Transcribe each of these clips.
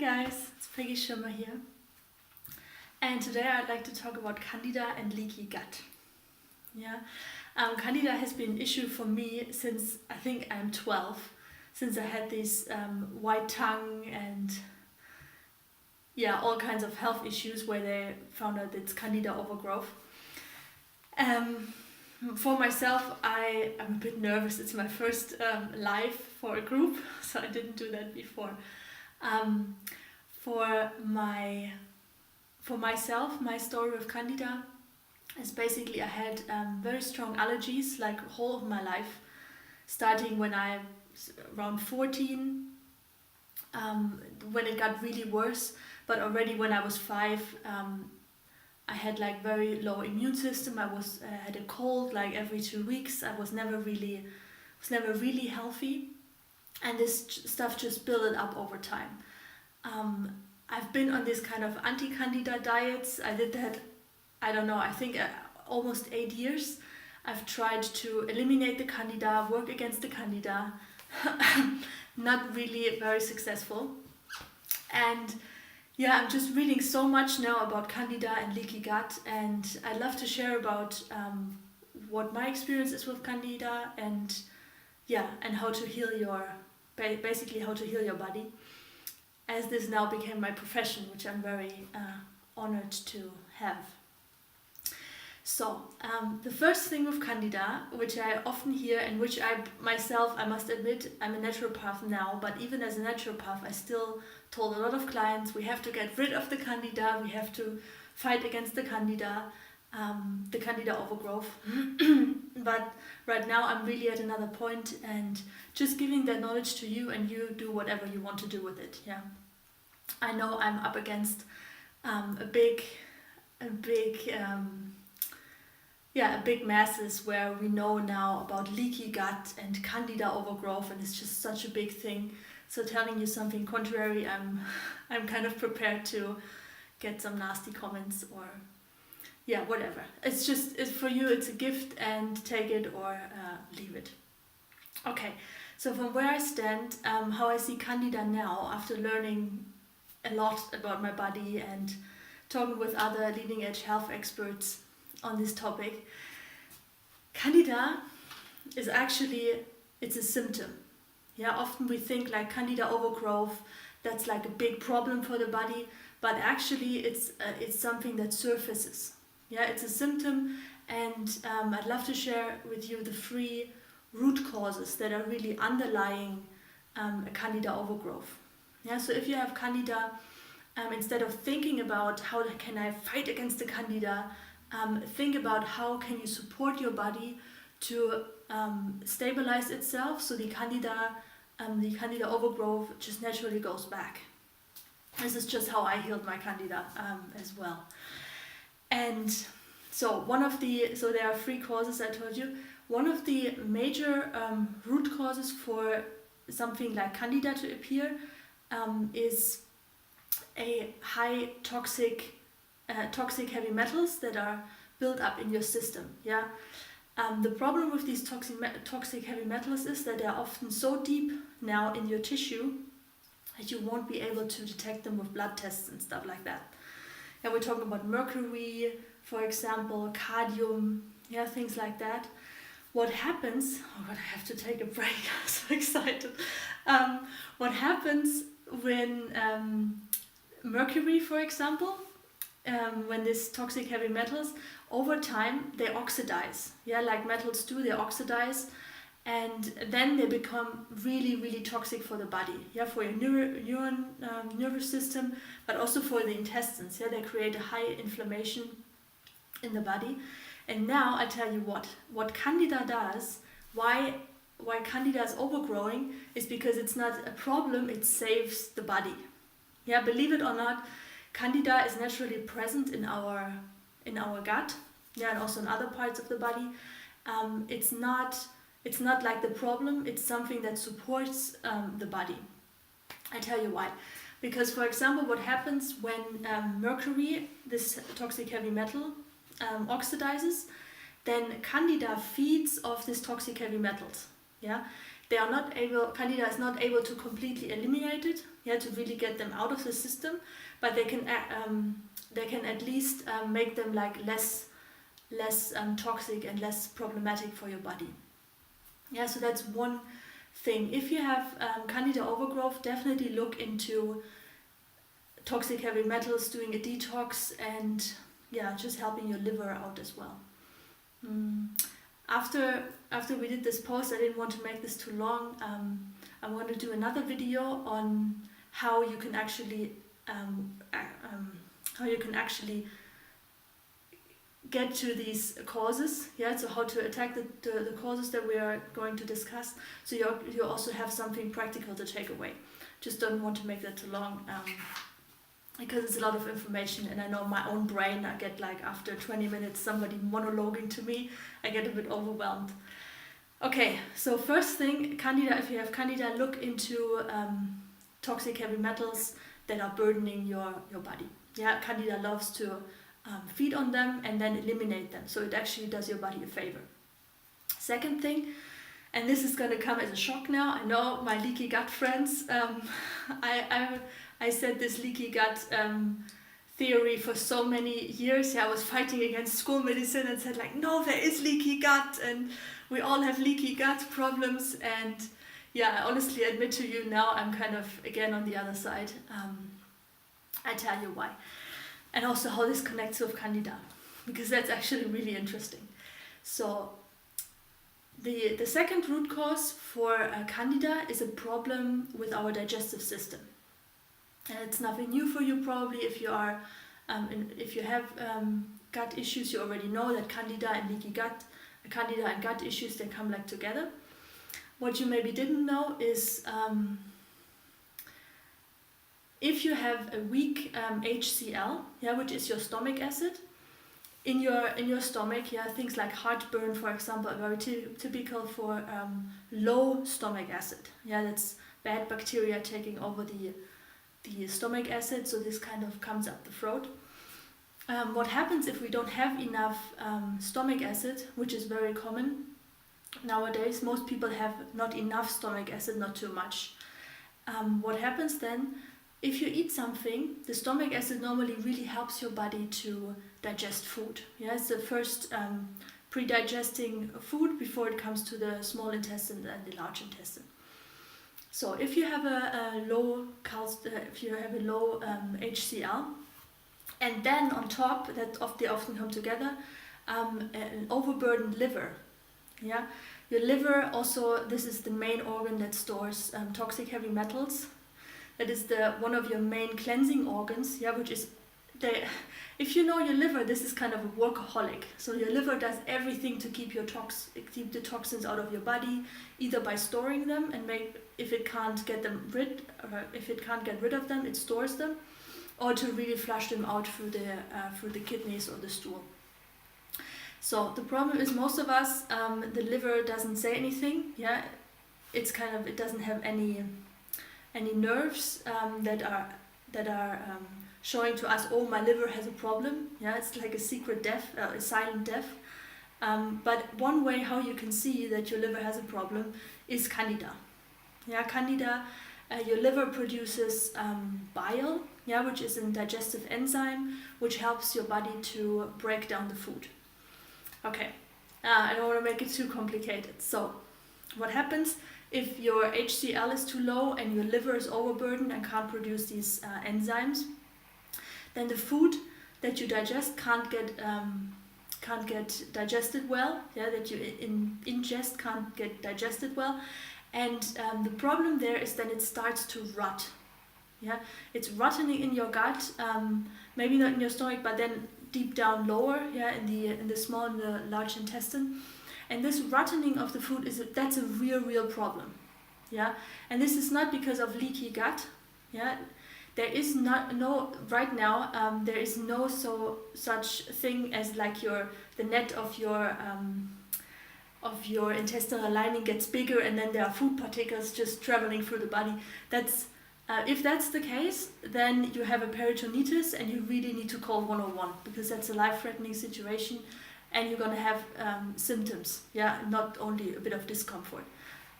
guys, it's Peggy Schimmer here, and today I'd like to talk about Candida and leaky gut. Candida has been an issue for me since I think I'm 12, since I had this white tongue and all kinds of health issues where they found out it's Candida Overgrowth. For myself, I'm a bit nervous. It's my first live for a group, so I didn't do that before. For myself, my story with Candida is basically I had very strong allergies like whole of my life, starting when I was around 14, when it got really worse, but already when I was 5, I had like very low immune system. I had a cold like every 2 weeks. I was never really healthy, and this stuff just built up over time. I've been on this kind of anti-candida diets. I did that, I don't know, I think almost 8 years. I've tried to eliminate the candida, work against the candida, not really very successful. And I'm just reading so much now about candida and leaky gut, and I'd love to share about what my experience is with candida and how to heal basically how to heal your body, as this now became my profession, which I'm very honored to have. So the first thing with Candida, which I often hear and which I must admit, I'm a naturopath now, but even as a naturopath, I still told a lot of clients, we have to get rid of the Candida, we have to fight against the Candida Overgrowth. But right now I'm really at another point and just giving that knowledge to you, and you do whatever you want to do with it. I know I'm up against a big masses where we know now about leaky gut and Candida Overgrowth, and it's just such a big thing. So telling you something contrary, I'm kind of prepared to get some nasty comments or whatever. It's for you, it's a gift, and take it or leave it. Okay, so from where I stand, how I see Candida now, after learning a lot about my body and talking with other leading edge health experts on this topic, Candida is actually, it's a symptom. Often we think like Candida Overgrowth, that's like a big problem for the body, but actually it's something that surfaces. It's a symptom, and I'd love to share with you the 3 root causes that are really underlying a Candida Overgrowth. So if you have Candida, instead of thinking about how can I fight against the Candida, think about how can you support your body to stabilize itself, so the Candida Overgrowth just naturally goes back. This is just how I healed my Candida as well. And so there are 3 causes I told you. One of the major root causes for something like Candida to appear is a high toxic heavy metals that are built up in your system. The problem with these toxic heavy metals is that they're often so deep now in your tissue that you won't be able to detect them with blood tests and stuff like that. We're talking about mercury, for example, cadmium, things like that. What happens, oh God, I have to take a break, I'm so excited. What happens when mercury, for example, when these toxic heavy metals, over time they oxidize. Like metals do, they oxidize, and then they become really, really toxic for the body. For your nervous system, but also for the intestines. They create a high inflammation in the body. And now I tell you what Candida does, why Candida is overgrowing, is because it's not a problem, it saves the body. Believe it or not, Candida is naturally present in our gut, and also in other parts of the body. It's not like the problem, it's something that supports the body. I tell you why. Because, for example, what happens when mercury, this toxic heavy metal, oxidizes, then Candida feeds off these toxic heavy metals. Candida is not able to completely eliminate it, yeah, to really get them out of the system, but they can at least make them like less toxic and less problematic for your body. Yeah, so that's one thing. If you have Candida overgrowth, definitely look into toxic heavy metals, doing a detox, and yeah, just helping your liver out as well. After we did this post, I didn't want to make this too long. I want to do another video on how you can actually get to these causes, yeah, so how to attack the causes that we are going to discuss, so you also have something practical to take away. Just don't want to make that too long, because it's a lot of information, and I know my own brain, I get like after 20 minutes somebody monologuing to me, I get a bit overwhelmed. Okay, so first thing, Candida, if you have Candida, look into toxic heavy metals that are burdening your body. Yeah, Candida loves to feed on them and then eliminate them, so it actually does your body a favor. Second thing, and this is going to come as a shock now, I know my leaky gut friends, I said this leaky gut theory for so many years. Yeah, I was fighting against school medicine and said like, no, there is leaky gut and we all have leaky gut problems, and yeah, I honestly admit to you now I'm kind of again on the other side. I tell you why. And also how this connects with Candida, because that's actually really interesting. So the second root cause for Candida is a problem with our digestive system. And it's nothing new for you probably. If you have gut issues, you already know that Candida and leaky gut, Candida and gut issues, they come like together. What you maybe didn't know is if you have a weak HCl, yeah, which is your stomach acid, in your stomach, yeah, things like heartburn, for example, are very typical for low stomach acid. Yeah, that's bad bacteria taking over the stomach acid, so this kind of comes up the throat. What happens if we don't have enough stomach acid, which is very common nowadays? Most people have not enough stomach acid, not too much. What happens then? If you eat something, the stomach acid normally really helps your body to digest food. Yeah, it's the first pre-digesting food before it comes to the small intestine and the large intestine. So if you have a low HCl, and then on top, they often come together, an overburdened liver. Yeah, your liver also, this is the main organ that stores toxic heavy metals. That is one of your main cleansing organs, yeah, which is if you know your liver, this is kind of a workaholic. So your liver does everything to keep the toxins out of your body, either by storing them and if it can't get rid of them, it stores them, or to really flush them out through the kidneys or the stool. So the problem is most of us, the liver doesn't say anything. Yeah, it doesn't have any nerves that are showing to us, oh, my liver has a problem. Yeah, it's like a secret death, a silent death. But one way how you can see that your liver has a problem is Candida. Yeah, Candida, your liver produces bile, yeah, which is a digestive enzyme which helps your body to break down the food. Okay, I don't want to make it too complicated. So what happens if your HCl is too low and your liver is overburdened and can't produce these enzymes? Then the food that you digest can't get digested well. Yeah, that you ingest can't get digested well, and the problem there is then it starts to rot. Yeah, it's rotting in your gut, maybe not in your stomach, but then deep down lower. Yeah, in the small and the large intestine. And this rotting of the food that's a real problem. Yeah, and this is not because of leaky gut. Yeah, there is right now there is no such thing as like the net of your intestinal lining gets bigger and then there are food particles just traveling through the body. That's if that's the case, then you have a peritonitis and you really need to call 101, because that's a life-threatening situation and you're going to have symptoms, yeah, not only a bit of discomfort.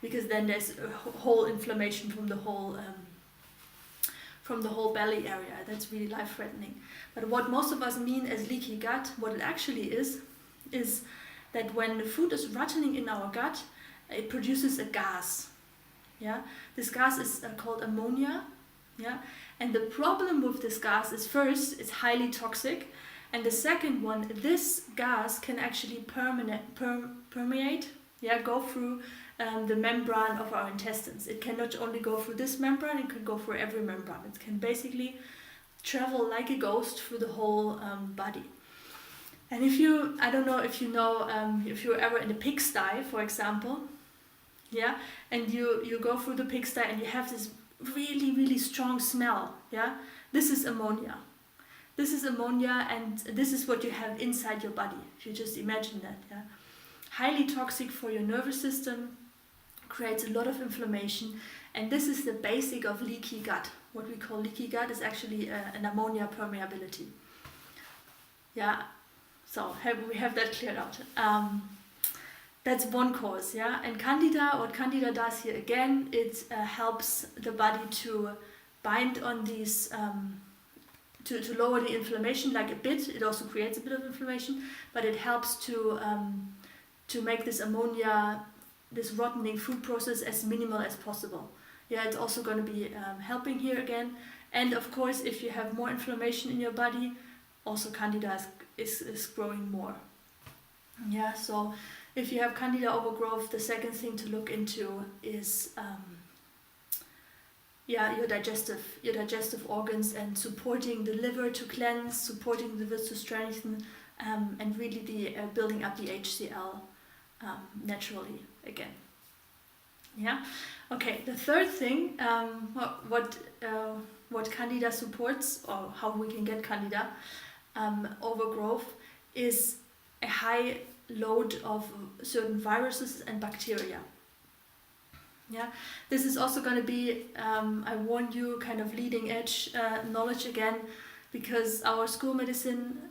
because then there's a whole inflammation from the whole belly area. That's really life-threatening. But what most of us mean as leaky gut, what it actually is that when the food is rotting in our gut, it produces a gas. Yeah, this gas is called ammonia. Yeah, and the problem with this gas is, first, it's highly toxic, and the second one, this gas can actually permeate, go through the membrane of our intestines. It can not only go through this membrane, it can go through every membrane. It can basically travel like a ghost through the whole body. And if you, I don't know if you know, if you're ever in a pigsty, for example, yeah, and you go through the pigsty and you have this really, really strong smell, yeah, this is ammonia. This is ammonia, and this is what you have inside your body. If you just imagine that, yeah. Highly toxic for your nervous system, creates a lot of inflammation, and this is the basic of leaky gut. What we call leaky gut is actually an ammonia permeability. Yeah, so we have that cleared out. That's one cause, yeah. And Candida, what Candida does here again, it helps the body to bind on these, to lower the inflammation like a bit. It also creates a bit of inflammation, but it helps to make this ammonia, this rotting food process as minimal as possible. Yeah, it's also going to be helping here again. And of course, if you have more inflammation in your body, also Candida is growing more. Yeah, so if you have Candida overgrowth, the second thing to look into is your digestive organs, and supporting the liver to cleanse, supporting the liver to strengthen, and really the building up the HCl naturally again. Yeah. Okay. The third thing, what Candida supports, or how we can get Candida overgrowth, is a high load of certain viruses and bacteria. Yeah, this is also going to be, I warn you, kind of leading edge knowledge again, because our school medicine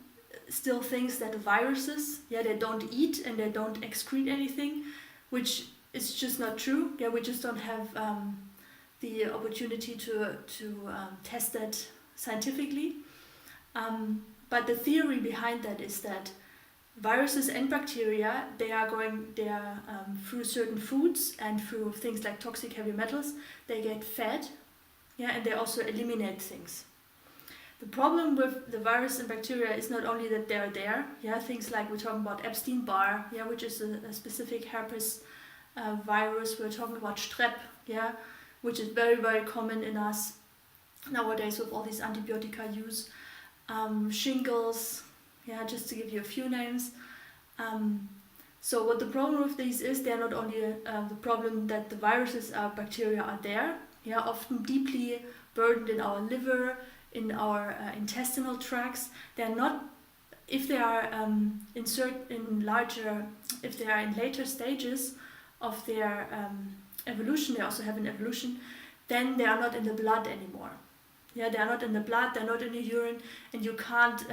still thinks that viruses, they don't eat and they don't excrete anything, which is just not true. Yeah, we just don't have the opportunity to test that scientifically. But the theory behind that is that viruses and bacteria, they are through certain foods and through things like toxic heavy metals, they get fed, and they also eliminate things. The problem with the virus and bacteria is not only that they're there, things like we're talking about Epstein-Barr, which is a specific herpes virus. We're talking about strep, which is very, very common in us nowadays with all these antibiotica use. Shingles, just to give you a few names. So what the problem with these is, they're not only the problem that the viruses or bacteria are there, often deeply burdened in our liver, in our intestinal tracts. They're not, if they are if they are in later stages of their evolution, they also have an evolution, then they are not in the blood anymore. They are not in the blood, they're not in the urine, and you can't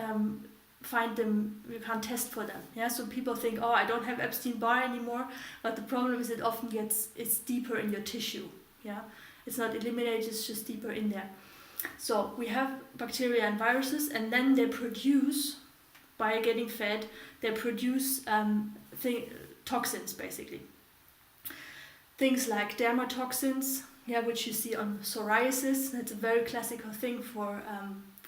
find them, you can't test for them. So people think, I don't have Epstein-Barr anymore, but the problem is it often it's deeper in your tissue. It's not eliminated, it's just deeper in there. So we have bacteria and viruses, and then they produce, by getting fed, they produce toxins, basically. Things like dermatoxins, which you see on psoriasis. That's a very classical thing for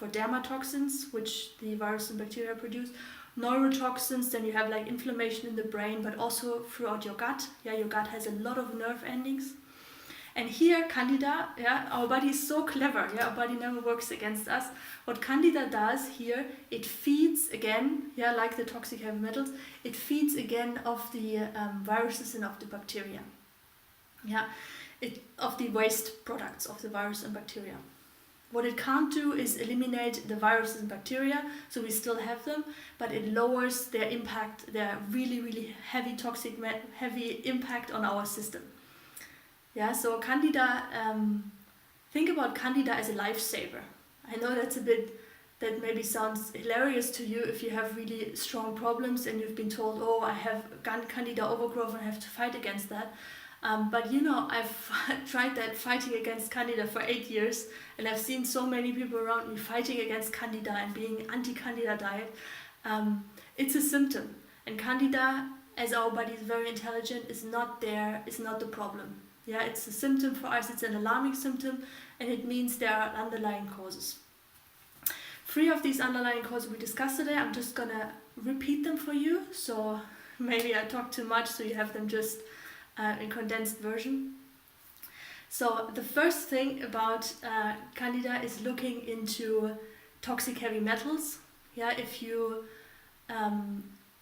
dermatoxins, which the virus and bacteria produce. Neurotoxins, then you have like inflammation in the brain, but also throughout your gut. Your gut has a lot of nerve endings. And here, Candida, our body is so clever. Our body never works against us. What Candida does here, it feeds again, like the toxic heavy metals, it feeds again of the viruses and of the bacteria. Of the waste products of the virus and bacteria. What it can't do is eliminate the viruses and bacteria, so we still have them, but it lowers their impact, their really, really heavy toxic, heavy impact on our system. So Candida, think about Candida as a lifesaver. I know that maybe sounds hilarious to you if you have really strong problems and you've been told, I have Candida overgrowth and I have to fight against that. But I've tried that fighting against Candida for 8 years, and I've seen so many people around me fighting against Candida and being anti-Candida diet. It's a symptom, and Candida, as our body is very intelligent, is not the problem. Yeah, it's a symptom for us, it's an alarming symptom, and it means there are underlying causes. 3 of these underlying causes we discussed today. I'm just gonna repeat them for you, so maybe I talk too much, so you have them just in condensed version. So the first thing about Candida is looking into toxic heavy metals. Yeah, if you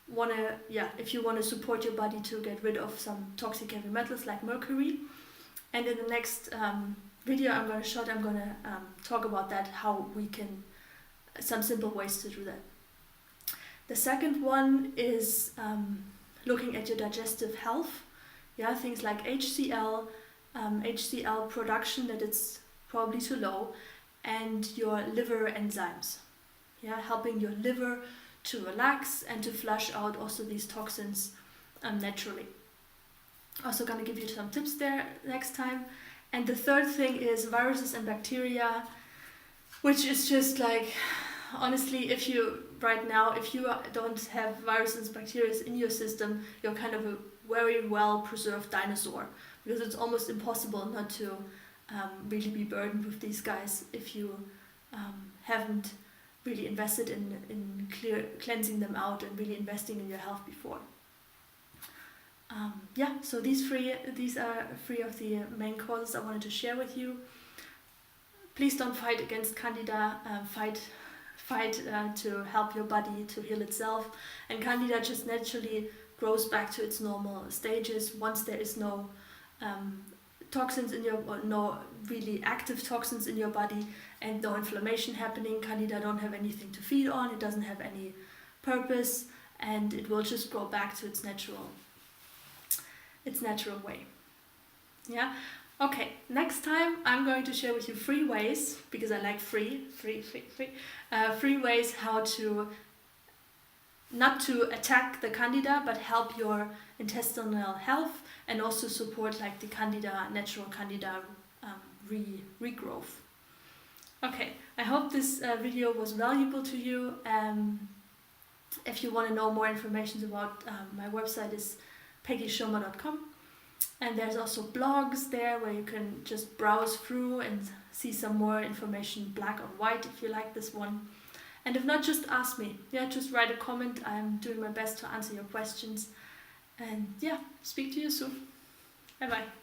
wanna support your body to get rid of some toxic heavy metals like mercury. And in the next video I'm gonna talk about that, how we can, some simple ways to do that. The second one is looking at your digestive health. Yeah, things like HCl production, that it's probably too low, and your liver enzymes. Yeah, helping your liver to relax and to flush out also these toxins naturally. Also gonna give you some tips there next time. And the third thing is viruses and bacteria, which is just like, honestly, if you don't have viruses and bacteria in your system, you're kind of a very well preserved dinosaur, because it's almost impossible not to really be burdened with these guys if you haven't really invested in cleansing them out and really investing in your health before. So these are 3 of the main causes I wanted to share with you. Please don't fight against Candida. Fight to help your body to heal itself, and Candida just naturally grows back to its normal stages once there is no toxins in no really active toxins in your body, and no inflammation happening. Candida don't have anything to feed on, it doesn't have any purpose, and it will just grow back to its natural way. Yeah. Okay, next time I'm going to share with you 3 ways, because I like free ways how to not to attack the Candida, but help your intestinal health and also support like the natural Candida regrowth. Okay, I hope this video was valuable to you. If you want to know more information about my website is peggyschirmer.com. And there's also blogs there where you can just browse through and see some more information black on white if you like this one. And if not, just ask me. Yeah, just write a comment. I'm doing my best to answer your questions. And yeah, speak to you soon. Bye bye.